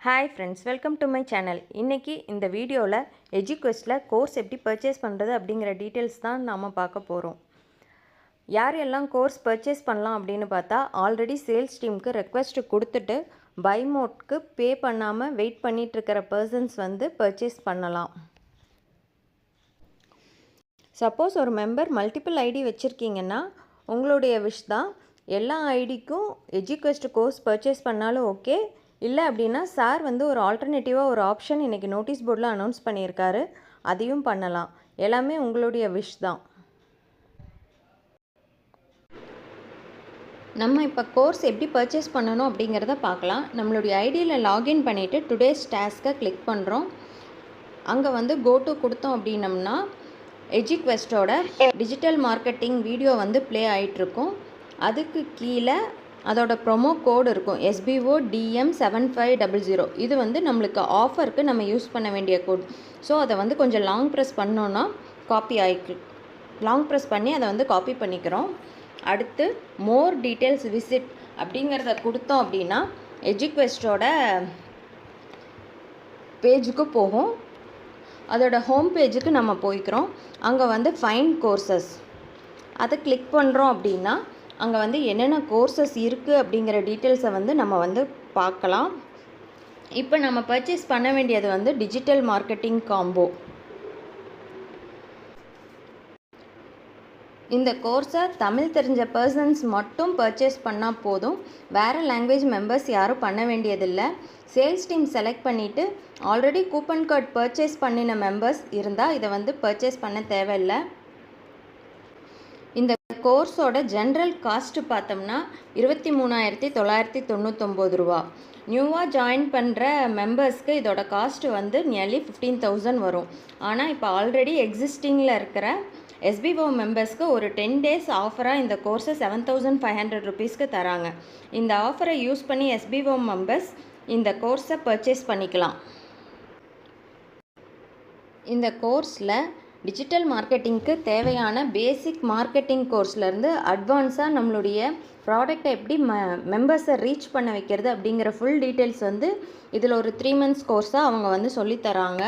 Hi friends, welcome to my channel. இன்னைக்கு இந்த வீடியோவில் எஜுகொஸ்ட்டில் கோர்ஸ் எப்படி பர்ச்சேஸ் பண்ணுறது அப்படிங்கிற டீட்டெயில்ஸ் தான் நாம் பார்க்க போகிறோம். யார் எல்லாம் கோர்ஸ் பர்ச்சேஸ் பண்ணலாம் அப்படின்னு பார்த்தா ஆல்ரெடி சேல்ஸ் டீமுக்கு ரெக்வெஸ்ட் கொடுத்துட்டு பை மோட்க்கு பே பண்ணாமல் வெயிட் பண்ணிகிட்ருக்கிற பர்சன்ஸ் வந்து பர்ச்சேஸ் பண்ணலாம். சப்போஸ் ஒரு மெம்பர் மல்டிபிள் ஐடி வச்சுருக்கீங்கன்னா உங்களுடைய விஷ் தான். எல்லா ஐடிக்கும் எஜுகொஸ்ட் கோர்ஸ் பர்ச்சேஸ் பண்ணாலும் ஓகே, இல்லை அப்படின்னா சார் வந்து ஒரு ஆல்டர்னேட்டிவாக ஒரு ஆப்ஷன் இன்றைக்கி நோட்டீஸ் போர்டில் அனௌன்ஸ் பண்ணியிருக்காரு, அதையும் பண்ணலாம். எல்லாமே உங்களுடைய விஷ் தான். நம்ம இப்போ கோர்ஸ் எப்படி பர்ச்சேஸ் பண்ணணும் அப்படிங்கிறத பார்க்கலாம். நம்மளுடைய ஐடியில் லாகின் பண்ணிவிட்டு டுடேஸ் டாஸ்க்கை கிளிக் பண்ணுறோம். அங்கே வந்து கோ டு கொடுத்தோம் அப்படின்னம்னா எஜுகொஸ்ட்டோட டிஜிட்டல் மார்க்கெட்டிங் வீடியோ வந்து ப்ளே ஆகிட்டுருக்கும். அதுக்கு கீழே அதோட ப்ரொமோ கோடு இருக்கும், SBO DM 7500. இது வந்து நம்மளுக்கு ஆஃபருக்கு நம்ம யூஸ் பண்ண வேண்டிய கோட். ஸோ அதை வந்து கொஞ்சம் லாங் ப்ரெஸ் பண்ணோன்னா காப்பி ஆகிக்கு. லாங் ப்ரெஸ் பண்ணி அதை வந்து காப்பி பண்ணிக்கிறோம். அடுத்து மோர் டீட்டெயில்ஸ் விசிட் அப்படிங்கிறத கொடுத்தோம் அப்படின்னா எஜுகொஸ்ட்டோட பேஜுக்கு போகும். அதோட ஹோம் பேஜுக்கு நம்ம போய்க்கிறோம். அங்கே வந்து ஃபைண்ட் கோர்சஸ் அதை கிளிக் பண்ணுறோம் அப்படின்னா அங்கே வந்து என்னென்ன கோர்சஸ் இருக்குது அப்படிங்கிற டீட்டெயில்ஸை வந்து நம்ம வந்து பார்க்கலாம். இப்போ நம்ம பர்ச்சேஸ் பண்ண வேண்டியது வந்து டிஜிட்டல் மார்க்கெட்டிங் காம்போ. இந்த கோர்ஸை தமிழ் தெரிஞ்ச பர்சன்ஸ் மட்டும் பர்ச்சேஸ் பண்ணால் போதும். வேறு லாங்குவேஜ் மெம்பர்ஸ் யாரும் பண்ண வேண்டியதில்லை. சேல்ஸ் டீம் செலக்ட் பண்ணிவிட்டு ஆல்ரெடி கூப்பன் கார்டு பர்ச்சேஸ் பண்ணின மெம்பர்ஸ் இருந்தால் இதை வந்து பர்ச்சேஸ் பண்ண தேவையில்லை. இந்த கோர்ஸோட ஜென்ரல் காஸ்ட்டு பார்த்தோம்னா 23,999 ரூபா. நியூவாக ஜாயின் பண்ணுற மெம்பர்ஸ்க்கு இதோட காஸ்ட்டு வந்து நியர்லி 15,000 வரும். ஆனால் இப்போ ஆல்ரெடி எக்ஸிஸ்டிங்கில் இருக்கிற SBO மெம்பர்ஸ்க்கு ஒரு 10 days ஆஃபராக இந்த கோர்ஸை 7,500 ருபீஸ்க்கு தராங்க. இந்த ஆஃபரை யூஸ் பண்ணி SBO மெம்பர்ஸ் இந்த கோர்ஸை பர்ச்சேஸ் பண்ணிக்கலாம். இந்த கோர்ஸில் டிஜிட்டல் மார்க்கெட்டிங்க்கு தேவையான பேசிக் மார்க்கெட்டிங் கோர்ஸ்லேருந்து அட்வான்ஸாக நம்மளுடைய ப்ராடக்டை எப்படி மெம்பர்ஸை ரீச் பண்ண வைக்கிறது அப்படிங்கிற ஃபுல் டீட்டெயில்ஸ் வந்து இதில் ஒரு 3 months கோர்ஸாக அவங்க வந்து சொல்லித்தராங்க.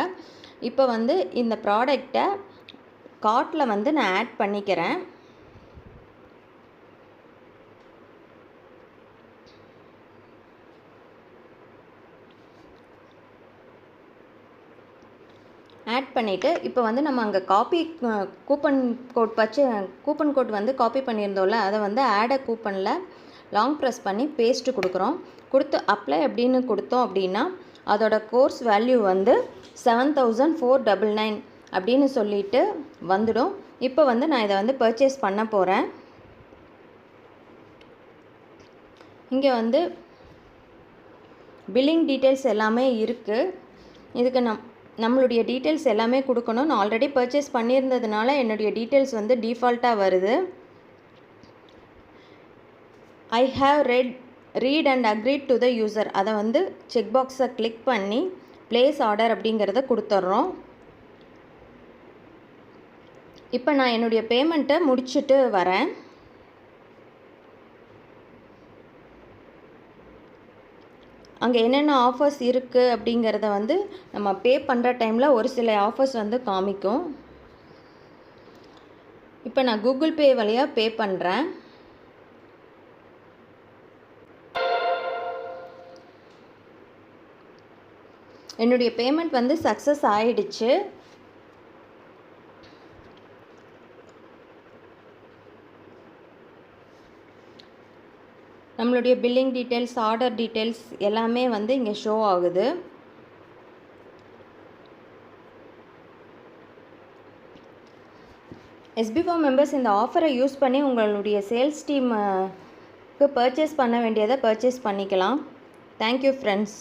இப்போ வந்து இந்த ப்ராடக்டை கார்ட்டில் வந்து நான் ஆட் பண்ணிக்கிறேன். ஆட் பண்ணிவிட்டு இப்போ வந்து நம்ம அங்கே கூப்பன் கோட் வந்து காப்பி பண்ணியிருந்தோம்ல, அதை வந்து ஆட் கூப்பனில் லாங் ப்ரெஸ் பண்ணி பேஸ்ட்டு கொடுக்குறோம். கொடுத்து அப்ளை அப்படின்னு கொடுத்தோம் அப்படின்னா அதோட கோர்ஸ் வேல்யூ வந்து 7,499 அப்படின்னு சொல்லிட்டு வந்துடும். இப்போ வந்து நான் இதை வந்து பர்ச்சேஸ் பண்ண போகிறேன். இங்கே வந்து பில்லிங் டீட்டெயில்ஸ் எல்லாமே இருக்குது. இதுக்கு நம்மளுடைய டீட்டெயில்ஸ் எல்லாமே கொடுக்கணும். நான் ஆல்ரெடி பர்ச்சேஸ் பண்ணியிருந்ததுனால என்னுடைய டீட்டெயில்ஸ் வந்து டிஃபால்ட்டாக வருது. I have read and agreed to the user, அதை வந்து செக் பாக்ஸை கிளிக் பண்ணி ப்ளேஸ் ஆர்டர் அப்படிங்கிறத கொடுத்துட்றோம். இப்போ நான் என்னுடைய பேமெண்ட்டை முடிச்சுட்டு வரேன். அங்கே என்னென்ன ஆஃபர்ஸ் இருக்குது அப்படிங்கிறத வந்து நம்ம பே பண்ணுற டைமில் ஒரு சில ஆஃபர்ஸ் வந்து காமிக்கும். இப்போ நான் கூகுள் பே வழியாக பே பண்ணுறேன். என்னுடைய பேமெண்ட் வந்து சக்ஸஸ் ஆகிடுச்சு. நம்மளுடைய பில்லிங் டீட்டெயில்ஸ், ஆர்டர் டீட்டெயில்ஸ் எல்லாமே வந்து இங்கே ஷோ ஆகுது. SBO மெம்பர்ஸ் இந்த ஆஃபரை யூஸ் பண்ணி உங்களுடைய சேல்ஸ் டீமுக்கு பர்ச்சேஸ் பண்ண வேண்டியதை பர்ச்சேஸ் பண்ணிக்கலாம். Thank you friends.